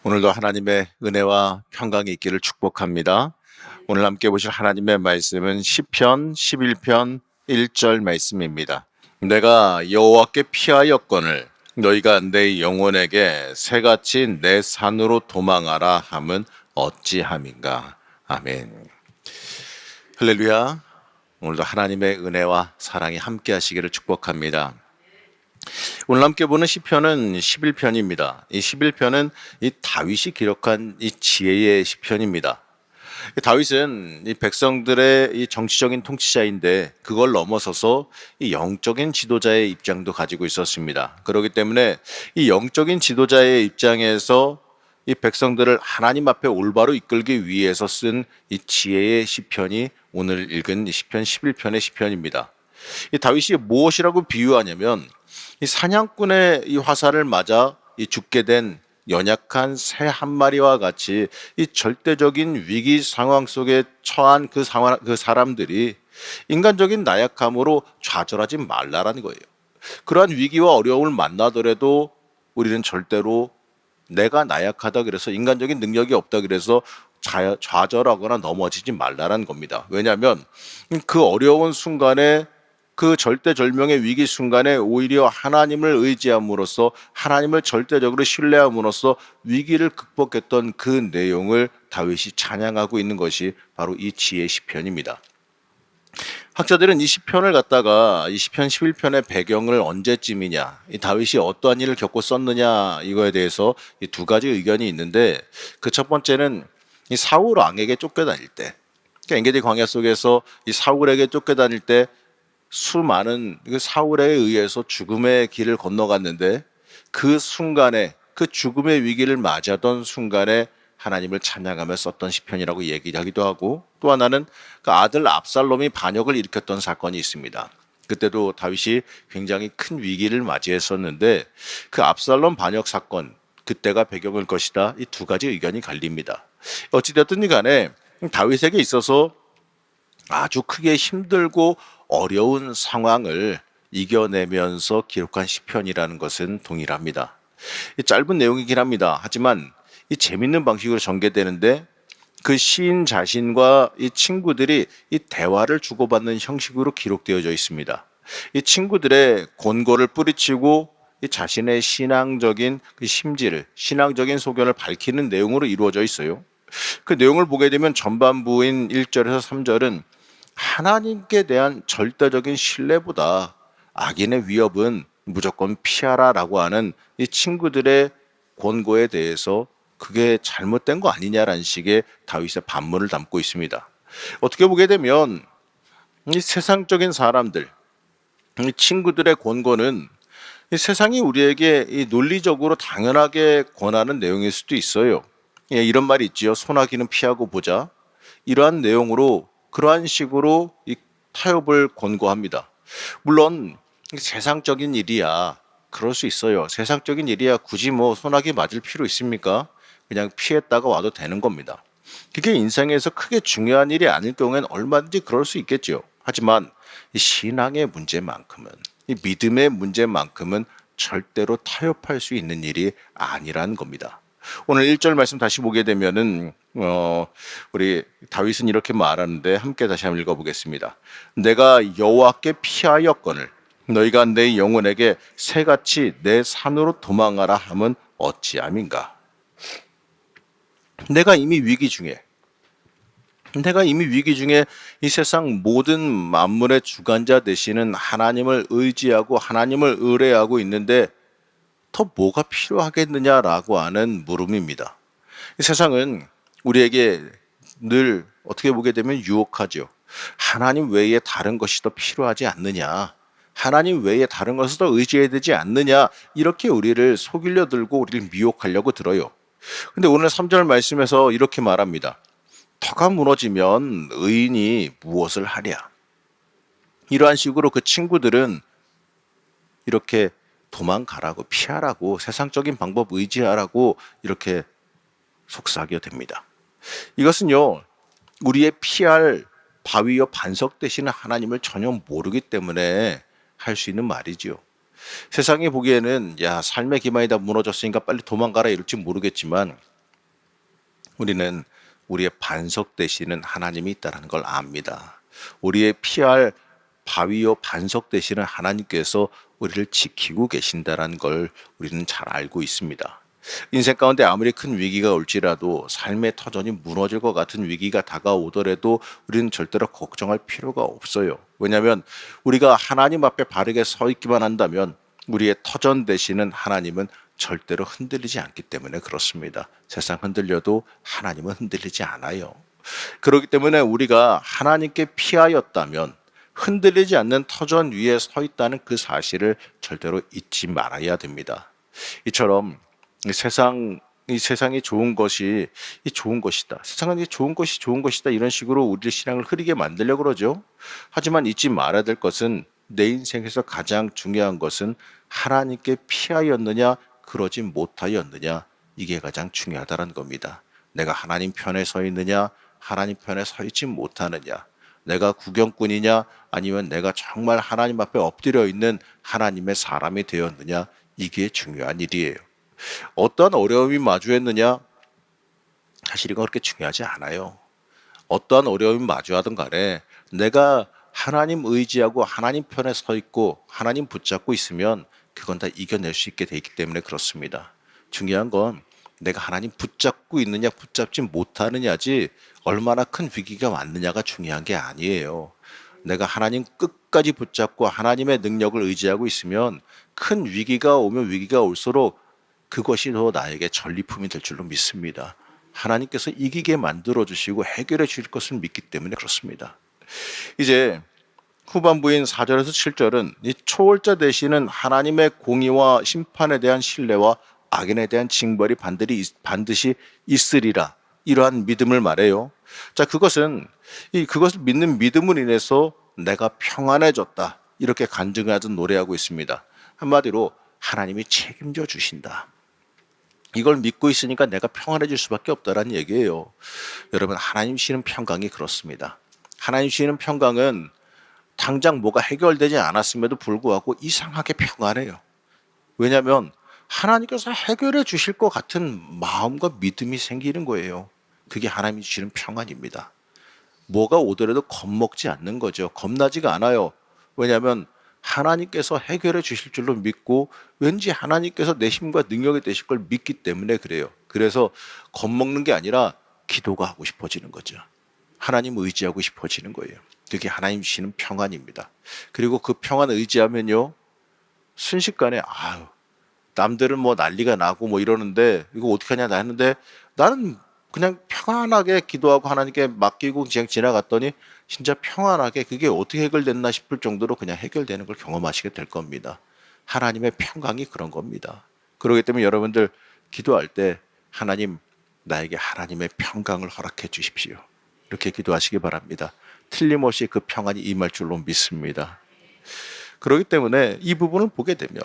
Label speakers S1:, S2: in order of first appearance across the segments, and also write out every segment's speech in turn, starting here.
S1: 오늘도 하나님의 은혜와 평강이 있기를 축복합니다. 오늘 함께 보실 하나님의 말씀은 시편 11편 1절 말씀입니다. 내가 여호와께 피하였거늘 너희가 내 영혼에게 새같이 내 산으로 도망하라 함은 어찌함인가. 아멘. 할렐루야. 오늘도 하나님의 은혜와 사랑이 함께 하시기를 축복합니다. 오늘 함께 보는 시편은 11편입니다. 이 11편은 이 다윗이 기록한 이 지혜의 시편입니다. 다윗은 이 백성들의 이 정치적인 통치자인데 그걸 넘어서서 이 영적인 지도자의 입장도 가지고 있었습니다. 그렇기 때문에 이 영적인 지도자의 입장에서 이 백성들을 하나님 앞에 올바로 이끌기 위해서 쓴 이 지혜의 시편이 오늘 읽은 이 시편 11편의 시편입니다. 이 다윗이 무엇이라고 비유하냐면 이 사냥꾼의 이 화살을 맞아 이 죽게 된 연약한 새 한 마리와 같이 이 절대적인 위기 상황 속에 처한 그 사람들이 인간적인 나약함으로 좌절하지 말라라는 거예요. 그러한 위기와 어려움을 만나더라도 우리는 절대로 내가 나약하다 그래서 인간적인 능력이 없다 그래서 좌절하거나 넘어지지 말라라는 겁니다. 왜냐하면 그 어려운 순간에 그 절대절명의 위기 순간에 오히려 하나님을 의지함으로써 하나님을 절대적으로 신뢰함으로써 위기를 극복했던 그 내용을 다윗이 찬양하고 있는 것이 바로 이 지혜 시편입니다. 학자들은 이 시편을 갖다가 이 시편 11편의 배경을 언제쯤이냐, 이 다윗이 어떠한 일을 겪고 썼느냐 이거에 대해서 이 두 가지 의견이 있는데 그 첫 번째는 이 사울 왕에게 쫓겨다닐 때, 그러니까 엔게디 광야 속에서 이 사울에게 쫓겨다닐 때 수많은 사울에 의해서 죽음의 길을 건너갔는데 그 순간에 그 죽음의 위기를 맞이하던 순간에 하나님을 찬양하며 썼던 시편이라고 얘기하기도 하고, 또 하나는 그 아들 압살롬이 반역을 일으켰던 사건이 있습니다. 그때도 다윗이 굉장히 큰 위기를 맞이했었는데 그 압살롬 반역 사건, 그때가 배경일 것이다. 이 두 가지 의견이 갈립니다. 어찌되었든 간에 다윗에게 있어서 아주 크게 힘들고 어려운 상황을 이겨내면서 기록한 시편이라는 것은 동일합니다. 짧은 내용이긴 합니다. 하지만 이 재밌는 방식으로 전개되는데 그 시인 자신과 이 친구들이 이 대화를 주고받는 형식으로 기록되어져 있습니다. 이 친구들의 권고를 뿌리치고 이 자신의 신앙적인 그 심지를, 신앙적인 소견을 밝히는 내용으로 이루어져 있어요. 그 내용을 보게 되면 전반부인 1절에서 3절은 하나님께 대한 절대적인 신뢰보다 악인의 위협은 무조건 피하라라고 하는 이 친구들의 권고에 대해서 그게 잘못된 거 아니냐라는 식의 다윗의 반문을 담고 있습니다. 어떻게 보게 되면 이 세상적인 사람들, 이 친구들의 권고는 이 세상이 우리에게 이 논리적으로 당연하게 권하는 내용일 수도 있어요. 예, 이런 말이 있지요. 소나기는 피하고 보자. 이러한 내용으로 그러한 식으로 이 타협을 권고합니다. 물론 세상적인 일이야 그럴 수 있어요. 세상적인 일이야 굳이 뭐 소나기 맞을 필요 있습니까? 그냥 피했다가 와도 되는 겁니다. 그게 인생에서 크게 중요한 일이 아닐 경우에는 얼마든지 그럴 수 있겠죠. 하지만 이 신앙의 문제만큼은, 이 믿음의 문제만큼은 절대로 타협할 수 있는 일이 아니라는 겁니다. 오늘 1절 말씀 다시 보게 되면은 우리 다윗은 이렇게 말하는데 함께 다시 한번 읽어보겠습니다. 내가 여호와께 피하였거늘 너희가 내 영혼에게 새같이 내 산으로 도망하라 함은 어찌함인가. 내가 이미 위기 중에 이 세상 모든 만물의 주관자 되시는 하나님을 의지하고 하나님을 의뢰하고 있는데 더 뭐가 필요하겠느냐라고 하는 물음입니다. 이 세상은 우리에게 늘 어떻게 보게 되면 유혹하죠. 하나님 외에 다른 것이 더 필요하지 않느냐, 하나님 외에 다른 것을 더 의지해야 되지 않느냐, 이렇게 우리를 속이려 들고 우리를 미혹하려고 들어요. 근데 오늘 3절 말씀에서 이렇게 말합니다. 터가 무너지면 의인이 무엇을 하랴. 이러한 식으로 그 친구들은 이렇게 도망가라고, 피하라고, 세상적인 방법 의지하라고 이렇게 속삭여 댑니다. 이것은요, 우리의 피할 바위와 반석 되시는 하나님을 전혀 모르기 때문에 할 수 있는 말이지요. 세상이 보기에는 야, 삶의 기반이 다 무너졌으니까 빨리 도망가라 이럴지 모르겠지만 우리는 우리의 반석 되시는 하나님이 있다는 걸 압니다. 우리의 피할 바위요 반석 되시는 하나님께서 우리를 지키고 계신다는 걸 우리는 잘 알고 있습니다. 인생 가운데 아무리 큰 위기가 올지라도 삶의 터전이 무너질 것 같은 위기가 다가오더라도 우리는 절대로 걱정할 필요가 없어요. 왜냐하면 우리가 하나님 앞에 바르게 서 있기만 한다면 우리의 터전 되시는 하나님은 절대로 흔들리지 않기 때문에 그렇습니다. 세상 흔들려도 하나님은 흔들리지 않아요. 그렇기 때문에 우리가 하나님께 피하였다면 흔들리지 않는 터전 위에 서 있다는 그 사실을 절대로 잊지 말아야 됩니다. 이처럼 이 세상이 좋은 것이 좋은 것이다. 세상은 좋은 것이 좋은 것이다. 이런 식으로 우리 신앙을 흐리게 만들려고 그러죠. 하지만 잊지 말아야 될 것은 내 인생에서 가장 중요한 것은 하나님께 피하였느냐 그러지 못하였느냐 이게 가장 중요하다는 겁니다. 내가 하나님 편에 서 있느냐 하나님 편에 서 있지 못하느냐 내가 구경꾼이냐 아니면 내가 정말 하나님 앞에 엎드려 있는 하나님의 사람이 되었느냐 이게 중요한 일이에요. 어떠한 어려움이 마주했느냐 사실 이건 그렇게 중요하지 않아요. 어떠한 어려움이 마주하든 간에 내가 하나님 의지하고 하나님 편에 서 있고 하나님 붙잡고 있으면 그건 다 이겨낼 수 있게 돼 있기 때문에 그렇습니다. 중요한 건 내가 하나님 붙잡고 있느냐 붙잡지 못하느냐지 얼마나 큰 위기가 왔느냐가 중요한 게 아니에요. 내가 하나님 끝까지 붙잡고 하나님의 능력을 의지하고 있으면 큰 위기가 오면 위기가 올수록 그것이 더 나에게 전리품이 될 줄로 믿습니다. 하나님께서 이기게 만들어 주시고 해결해 주실 것을 믿기 때문에 그렇습니다. 이제 후반부인 4절에서 7절은 이 초월자 되시는 하나님의 공의와 심판에 대한 신뢰와 악인에 대한 징벌이 반드시 있으리라 이러한 믿음을 말해요. 자, 그것을 믿는 믿음으로 인해서 내가 평안해졌다 이렇게 간증하듯 노래하고 있습니다. 한마디로 하나님이 책임져 주신다. 이걸 믿고 있으니까 내가 평안해질 수밖에 없다라는 얘기예요. 여러분, 하나님 주시는 평강이 그렇습니다. 하나님 주시는 평강은 당장 뭐가 해결되지 않았음에도 불구하고 이상하게 평안해요. 왜냐하면 하나님께서 해결해 주실 것 같은 마음과 믿음이 생기는 거예요. 그게 하나님이 주시는 평안입니다. 뭐가 오더라도 겁먹지 않는 거죠. 겁나지가 않아요. 왜냐하면 하나님께서 해결해 주실 줄로 믿고 왠지 하나님께서 내 힘과 능력이 되실 걸 믿기 때문에 그래요. 그래서 겁먹는 게 아니라 기도가 하고 싶어지는 거죠. 하나님 의지하고 싶어지는 거예요. 그게 하나님 주시는 평안입니다. 그리고 그 평안 의지하면요, 순식간에 남들은 뭐 난리가 나고 뭐 이러는데 이거 어떻게 하냐 했는데 나는 그냥 평안하게 기도하고 하나님께 맡기고 그냥 지나갔더니 진짜 평안하게 그게 어떻게 해결됐나 싶을 정도로 그냥 해결되는 걸 경험하시게 될 겁니다. 하나님의 평강이 그런 겁니다. 그렇기 때문에 여러분들 기도할 때 하나님 나에게 하나님의 평강을 허락해 주십시오. 이렇게 기도하시기 바랍니다. 틀림없이 그 평안이 임할 줄로 믿습니다. 그렇기 때문에 이 부분을 보게 되면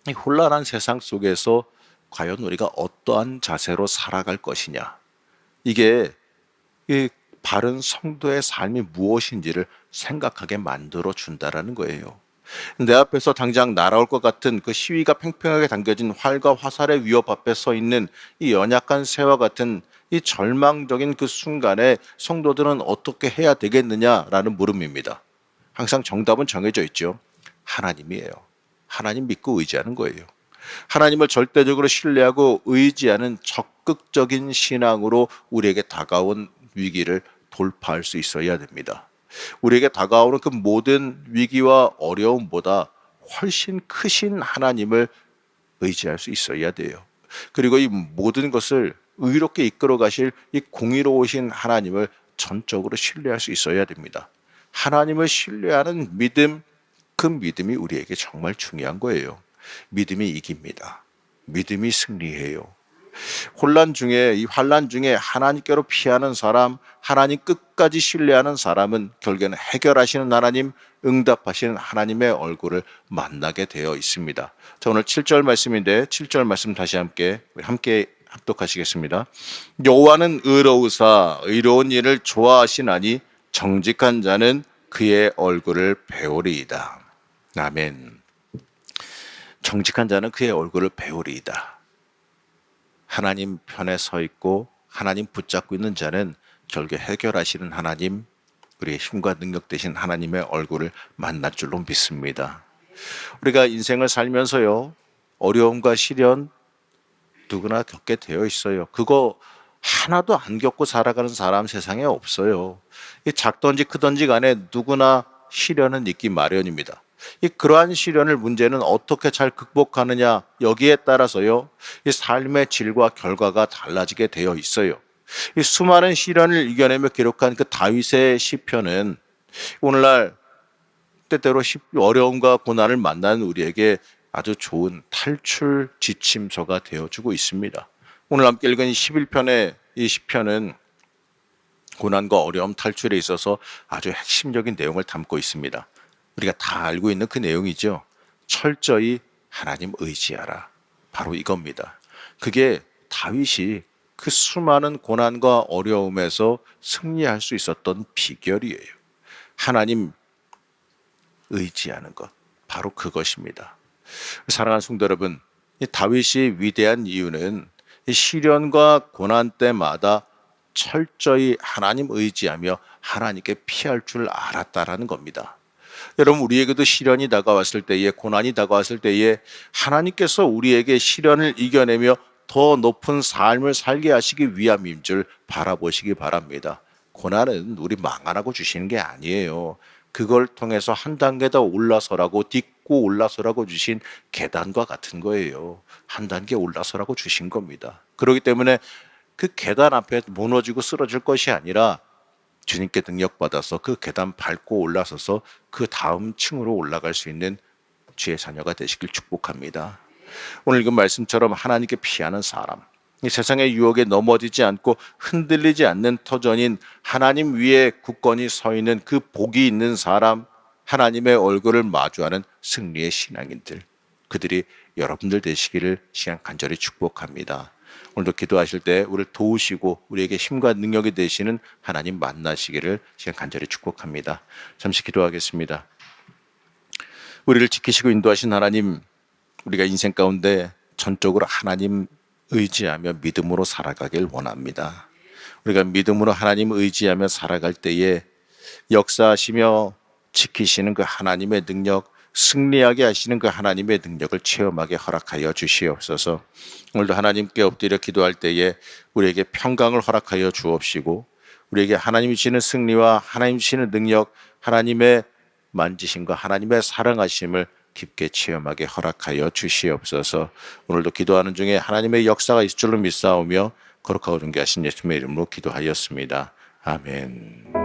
S1: 이 혼란한 세상 속에서 과연 우리가 어떠한 자세로 살아갈 것이냐 이게 이 바른 성도의 삶이 무엇인지를 생각하게 만들어 준다라는 거예요. 내 앞에서 당장 날아올 것 같은 그 시위가 팽팽하게 당겨진 활과 화살의 위협 앞에 서 있는 이 연약한 새와 같은 이 절망적인 그 순간에 성도들은 어떻게 해야 되겠느냐라는 물음입니다. 항상 정답은 정해져 있죠. 하나님이에요. 하나님 믿고 의지하는 거예요. 하나님을 절대적으로 신뢰하고 의지하는 적극적인 신앙으로 우리에게 다가온 위기를 돌파할 수 있어야 됩니다. 우리에게 다가오는 그 모든 위기와 어려움보다 훨씬 크신 하나님을 의지할 수 있어야 돼요. 그리고 이 모든 것을 의롭게 이끌어 가실 이 공의로우신 하나님을 전적으로 신뢰할 수 있어야 됩니다. 하나님을 신뢰하는 믿음, 그 믿음이 우리에게 정말 중요한 거예요. 믿음이 이깁니다. 믿음이 승리해요. 이 환난 중에 하나님께로 피하는 사람, 하나님 끝까지 신뢰하는 사람은 결국에는 해결하시는 하나님, 응답하시는 하나님의 얼굴을 만나게 되어 있습니다. 자, 오늘 7절 말씀인데 7절 말씀 다시 함께 합독하시겠습니다. 여호와는 의로우사 의로운 일을 좋아하시나니 정직한 자는 그의 얼굴을 배우리이다. 아멘. 정직한 자는 그의 얼굴을 배우리이다. 하나님 편에 서 있고 하나님 붙잡고 있는 자는 결국 해결하시는 하나님, 우리의 힘과 능력 되신 하나님의 얼굴을 만날 줄로 믿습니다. 우리가 인생을 살면서요, 어려움과 시련 누구나 겪게 되어 있어요. 그거 하나도 안 겪고 살아가는 사람 세상에 없어요. 이 작든지 크든지 간에 누구나 시련은 있기 마련입니다. 그러한 시련을 문제는 어떻게 잘 극복하느냐, 여기에 따라서요, 이 삶의 질과 결과가 달라지게 되어 있어요. 이 수많은 시련을 이겨내며 기록한 그 다윗의 시편은 오늘날 때때로 어려움과 고난을 만나는 우리에게 아주 좋은 탈출 지침서가 되어주고 있습니다. 오늘 함께 읽은 11편의 이 시편은 고난과 어려움 탈출에 있어서 아주 핵심적인 내용을 담고 있습니다. 우리가 다 알고 있는 그 내용이죠. 철저히 하나님 의지하라. 바로 이겁니다. 그게 다윗이 그 수많은 고난과 어려움에서 승리할 수 있었던 비결이에요. 하나님 의지하는 것, 바로 그것입니다. 사랑하는 성도 여러분, 이 다윗이 위대한 이유는 이 시련과 고난 때마다 철저히 하나님 의지하며 하나님께 피할 줄 알았다라는 겁니다. 여러분, 우리에게도 시련이 다가왔을 때에, 고난이 다가왔을 때에 하나님께서 우리에게 시련을 이겨내며 더 높은 삶을 살게 하시기 위함인 줄 바라보시기 바랍니다. 고난은 우리 망하라고 주시는 게 아니에요. 그걸 통해서 한 단계 더 올라서라고, 딛고 올라서라고 주신 계단과 같은 거예요. 한 단계 올라서라고 주신 겁니다. 그렇기 때문에 그 계단 앞에 무너지고 쓰러질 것이 아니라 주님께 능력받아서 그 계단 밟고 올라서서 그 다음 층으로 올라갈 수 있는 주의 자녀가 되시길 축복합니다. 오늘 읽은 말씀처럼 하나님께 피하는 사람, 이 세상의 유혹에 넘어지지 않고 흔들리지 않는 터전인 하나님 위에 굳건히 서 있는 그 복이 있는 사람, 하나님의 얼굴을 마주하는 승리의 신앙인들, 그들이 여러분들 되시기를 시간 간절히 축복합니다. 오늘도 기도하실 때 우리를 도우시고 우리에게 힘과 능력이 되시는 하나님 만나시기를 시간 간절히 축복합니다. 잠시 기도하겠습니다. 우리를 지키시고 인도하신 하나님, 우리가 인생 가운데 전적으로 하나님 의지하며 믿음으로 살아가길 원합니다. 우리가 믿음으로 하나님 의지하며 살아갈 때에 역사하시며 지키시는 그 하나님의 능력, 승리하게 하시는 그 하나님의 능력을 체험하게 허락하여 주시옵소서. 오늘도 하나님께 엎드려 기도할 때에 우리에게 평강을 허락하여 주옵시고, 우리에게 하나님이 주시는 승리와 하나님이 주시는 능력, 하나님의 만지심과 하나님의 사랑하심을 깊게 체험하게 허락하여 주시옵소서. 오늘도 기도하는 중에 하나님의 역사가 있을 줄로 믿사오며 거룩하고 존귀하신 예수님의 이름으로 기도하였습니다. 아멘.